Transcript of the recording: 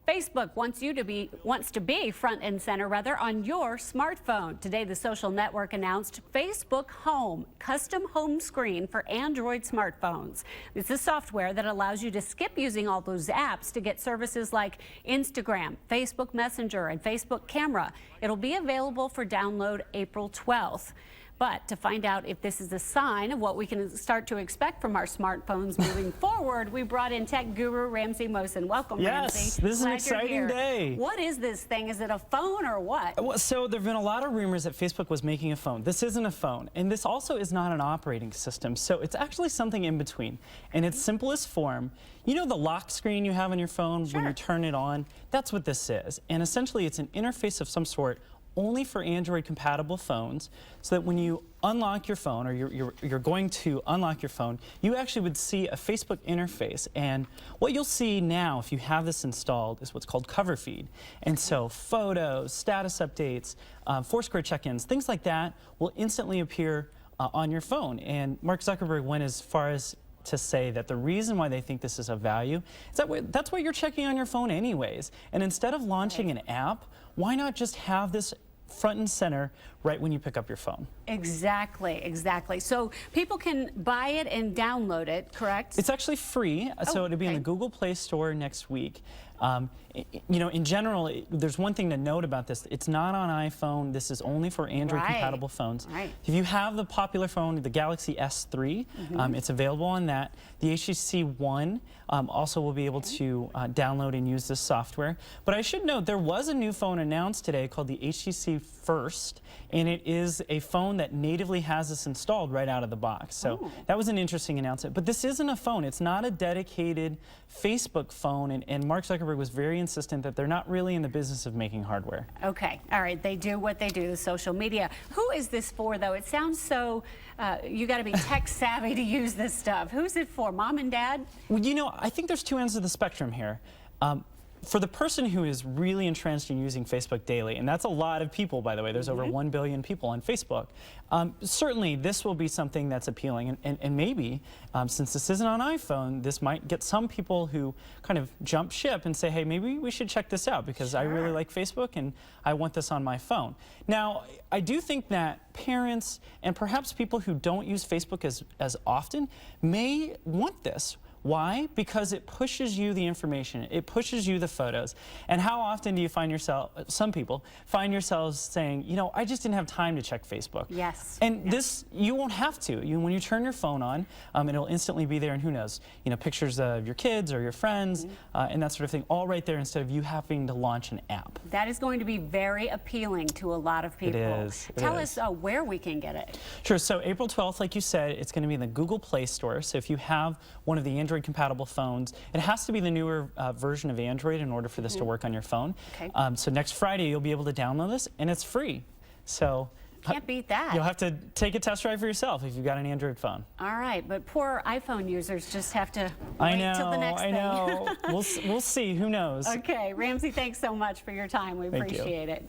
Facebook wants to be front and center on your smartphone. Today, the social network announced Facebook Home, custom home screen for Android smartphones. This is software that allows you to skip using all those apps to get services like Instagram, Facebook Messenger, and Facebook Camera. It'll be available for download April 12th. But to find out if this is a sign of what we can start to expect from our smartphones moving forward, we brought in tech guru Ramsey Mohsen. Welcome, Ramsey. Yes, this is an exciting day. What is this thing? Is it a phone or what? Well, so there have been a lot of rumors that Facebook was making a phone. This isn't a phone, and this also is not an operating system. So it's actually something in between. In its simplest form, you know the lock screen you have on your phone when you turn it on? That's what this is. And essentially, it's an interface of some sort only for Android compatible phones, so that when you unlock your phone, or you're going to unlock your phone, you actually would see a Facebook interface. And what you'll see now, if you have this installed, is what's called cover feed. And so photos, status updates, Foursquare check-ins, things like that will instantly appear on your phone. And Mark Zuckerberg went as far as to say that the reason why they think this is of value is that that's what you're checking on your phone anyways. And instead of launching an app, why not just have this front and center right when you pick up your phone? Exactly, exactly. So people can buy it and download it, correct? It's actually free, so it'll be in the Google Play Store next week. You know, in general, there's one thing to note about this. It's not on iPhone. This is only for Android-compatible phones. If you have the popular phone, the Galaxy S3, it's available on that. The HTC One also will be able to download and use this software. But I should note, there was a new phone announced today called the HTC First, and it is a phone that natively has this installed right out of the box. So that was an interesting announcement. But this isn't a phone. It's not a dedicated Facebook phone, and Mark Zuckerberg was very insistent that they're not really in the business of making hardware. Okay, all right, they do what they do, the social media. Who is this for, though? It sounds so, you got to be tech savvy to use this stuff. Who's it for, mom and dad? Well, you know, I think there's two ends of the spectrum here. For the person who is really entrenched in using Facebook daily, and that's a lot of people, by the way, there's over 1 billion people on Facebook, certainly this will be something that's appealing, and maybe, since this isn't on iPhone, this might get some people who kind of jump ship and say, hey, maybe we should check this out because I really like Facebook and I want this on my phone. Now, I do think that parents and perhaps people who don't use Facebook as often may want this. Why? Because it pushes you the information, it pushes you the photos. And how often do you find yourself, some people, find yourselves saying, you know, I just didn't have time to check Facebook. Yes. And this, you won't have to. When you turn your phone on, it'll instantly be there, and who knows, you know, pictures of your kids or your friends and that sort of thing, all right there instead of you having to launch an app. That is going to be very appealing to a lot of people. It is. Tell us where we can get it. Sure. So April 12th, like you said, it's going to be in the Google Play Store. So if you have one of the Android compatible phones, it has to be the newer version of Android in order for this to work on your phone. So next Friday you'll be able to download this, and it's free. So can't beat that. You'll have to take a test drive for yourself if you've got an Android phone. All right, but poor iPhone users just have to wait till the next thing. I know. We'll see. Who knows? Okay, Ramsey, thanks so much for your time. We appreciate it.